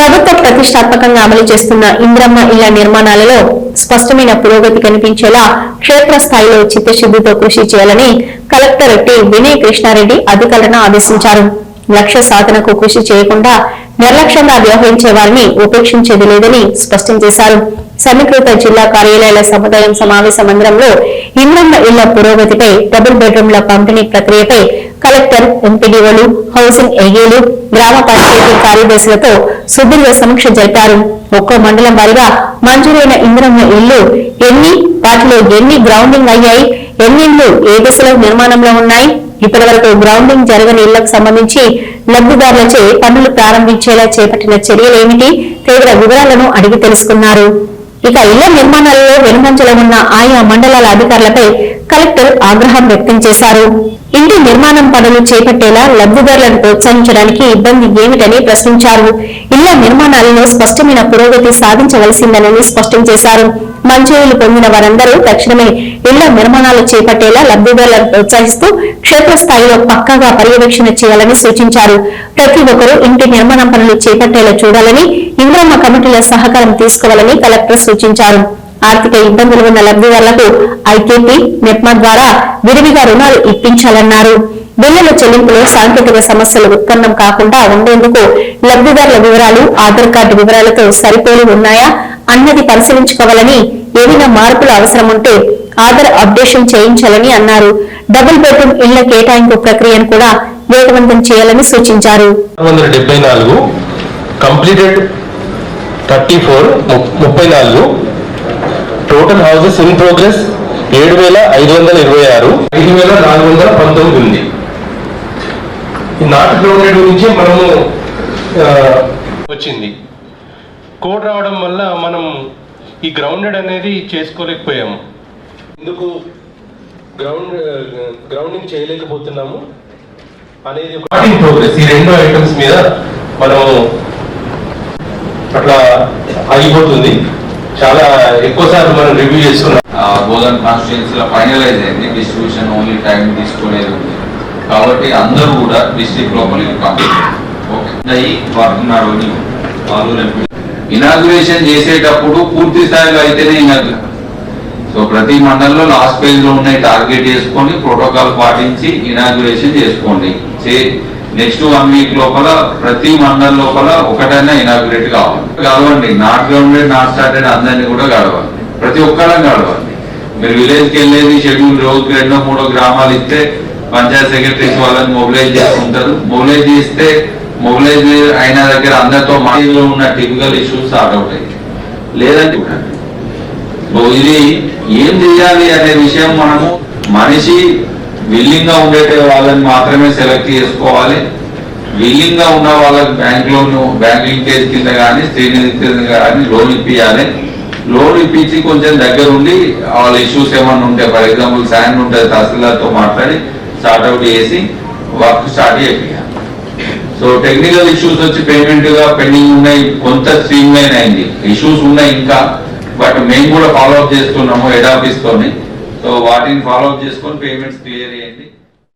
ప్రభుత్వం ప్రతిష్టాత్మకంగా అమలు చేస్తున్న ఇంద్రమ్మ ఇళ్ల నిర్మాణాలలో స్పష్టమైన పురోగతి కనిపించేలా క్షేత్రస్థాయిలో చిత్తశుద్ధితో కృషి చేయాలని కలెక్టర్ టి వినయ్ కృష్ణారెడ్డి అధికారులను ఆదేశించారు. లక్ష్య సాధనకు కృషి చేయకుండా నిర్లక్ష్యంగా వ్యవహరించే వారిని ఉపేక్షించేది లేదని స్పష్టం చేశారు. సమీకృత జిల్లా కార్యాలయాల సముదాయం సమావేశ మందిరంలో ఇంద్రమ్మ ఇళ్ల పురోగతిపై, డబుల్ బెడ్రూమ్ల పంపిణీ ప్రక్రియపై కలెక్టర్, ఎంపీడీఓలు, హౌసింగ్ ఏఈలు, గ్రామ పంచాయతీ కార్యదర్శులతో సుదీర్ఘ సమీక్ష జరిపారు. ఒక్కో మండలం వారీగా మంజూరైన ఇంద్రమ్మ ఇళ్లు ఎన్ని, వాటిలో ఎన్ని గ్రౌండింగ్ అయ్యాయి, ఎన్ని ఇళ్లు ఏ దశలో నిర్మాణంలో ఉన్నాయి, ఇప్పటి వరకు గ్రౌండింగ్ జరగని ఇళ్లకు సంబంధించి లబ్ధిదారులచే పనులు ప్రారంభించేలా చేపట్టిన చర్యలేమిటి తదితర వివరాలను అడిగి తెలుసుకున్నారు. ఇక ఇళ్ల నిర్మాణాలలో వెనుమంజలో ఉన్న ఆయా మండలాల అధికారులపై కలెక్టర్ ఆగ్రహం వ్యక్తం చేశారు. ఇంటి నిర్మాణం పనులు చేపట్టేలా లబ్ధిదారులను ప్రోత్సహించడానికి ఇబ్బంది ఏమిటని ప్రశ్నించారు. ఇళ్ల నిర్మాణాలలో స్పష్టమైన పురోగతి సాధించవలసిందని స్పష్టం చేశారు. మంజూరులు పొందిన వారందరూ తక్షణమే ఇళ్ల నిర్మాణాలు చేపట్టేలా లబ్ధిదారులను ప్రోత్సహిస్తూ క్షేత్రస్థాయిలో పక్కాగా పర్యవేక్షణ చేయాలని సూచించారు. ప్రతి ఒక్కరూ ఇంటి నిర్మాణం పనులు చేపట్టేలా చూడాలని, ఇంద్రమ్మ కమిటీల సహకారం తీసుకోవాలని కలెక్టర్ సూచించారు. ఆర్థిక ఇబ్బందులు ఉన్న లబ్ధిదారులకు ఐకేపీ, నెప్మా ద్వారా విరివిగా రుణాలు ఇప్పించాలన్నారు. బిల్లుల చెల్లింపులో సాంకేతిక సమస్యలు ఉత్పన్నం కాకుండా ఉండేందుకు లబ్ధిదారుల వివరాలు ఆధార్ కార్డు వివరాలతో సరిపోలి ఉన్నాయా అన్నది పరిశీలించుకోవాలని, ఏదైనా మార్పులు అవసరం ఉంటే ఆధార్ అప్డేషన్ చేయించాలని అన్నారు. డబుల్ బెడ్రూమ్ ఇళ్ల కేటాయింపు ప్రక్రియను కూడా వేగవంతం చేయాలని సూచించారు. టోటల్ హౌసెస్ ఇన్ ప్రోగ్రెస్ 7,526, 5,419 ఉంది. ఈ నాట్ గ్రౌండెడ్ నుంచి మనము వచ్చింది కోడ్ రావడం వల్ల మనం ఈ గ్రౌండెడ్ అనేది చేసుకోలేకపోయాము. ఎందుకు గ్రౌండింగ్ చేయలేకపోతున్నాము అనేది ఇన్ ప్రోగ్రెస్. ఈ రెండు ఐటమ్స్ మీద మనము అట్లా ఆగిపోతుంది. చాలా ఎక్కువ సార్లు మనం రివ్యూ చేసుకున్నాం. బోధన్ కాన్స్టిట్యుయెన్సీలో ఫైనలైజ్ అయింది. డిస్ట్రిబ్యూషన్ ఓన్లీ టైం తీసుకునేది ఉంది కాబట్టి అందరూ కూడా డిస్ట్రిక్ట్ లోపలికి ఇనాగ్రేషన్ చేసేటప్పుడు పూర్తి స్థాయిలో అయితేనే ఇనాగ్రేషన్. సో ప్రతి మండలంలో లాస్ట్ పేజ్ లో ఉన్నాయి టార్గెట్ చేసుకొని ప్రోటోకాల్ పాటించి ఇనాగ్రేషన్ చేసుకోండి. నెక్స్ట్ 1 వీక్ లోపల ప్రతి మండలం లోపల ఒకటైనా ఇనాగ్రేట్ కావాలి. గడవండి, నాట్ గ్రౌండెడ్, నాట్ స్టార్టెడ్ అందరినీ కూడా గడవాలి. ప్రతి ఒక్కళ్ళని గడవండి. మీరు విలేజ్కి వెళ్ళేది షెడ్యూల్ రోజుకి 2-3 గ్రామాలు ఇస్తే పంచాయత్ సెక్రటరీస్ వాళ్ళని మొబిలైజ్ చేసుకుంటారు. మొబిలైజ్ చేస్తే మొబిలైజ్ అయిన దగ్గర అందరితో మాలో ఉన్న టిపికల్ ఇష్యూస్ సార్ట్ అవుట్ అయ్యి లేదంటే ఇది ఏం చేయాలి అనే విషయం మనము మనిషి విల్లింగ్ గా ఉండే వాళ్ళని మాత్రమే సెలెక్ట్ చేసుకోవాలి. విల్లింగ్ గా ఉన్న వాళ్ళకి బ్యాంక్ లింకేజ్ కింద కానీ శ్రీనిధి కింద కానీ లోన్ ఇప్పించాలి. లోన్ ఇప్పించి కొంచెం దగ్గర ఉండి వాళ్ళ ఇష్యూస్ ఏమన్నా ఉంటే, ఫర్ ఎగ్జాంపుల్ శాండ్ ఉంటుంది, తహసీల్దార్తో మాట్లాడి సార్ట్అవుట్ చేసి వర్క్ స్టార్ట్ చేయాలి. సో టెక్నికల్ ఇష్యూస్ వచ్చి పేమెంట్ గా పెండింగ్ ఉన్నాయి, కొంత స్ట్రీమ్ లైన్ అయింది. ఇష్యూస్ ఉన్నాయి ఇంకా, బట్ మేము కూడా ఫాలో అప్ చేస్తున్నాము హెడ్ ఆఫీస్ తోని. సో వాటిని ఫాలో అప్ చేసుకొని పేమెంట్స్ క్లియర్ చేయండి.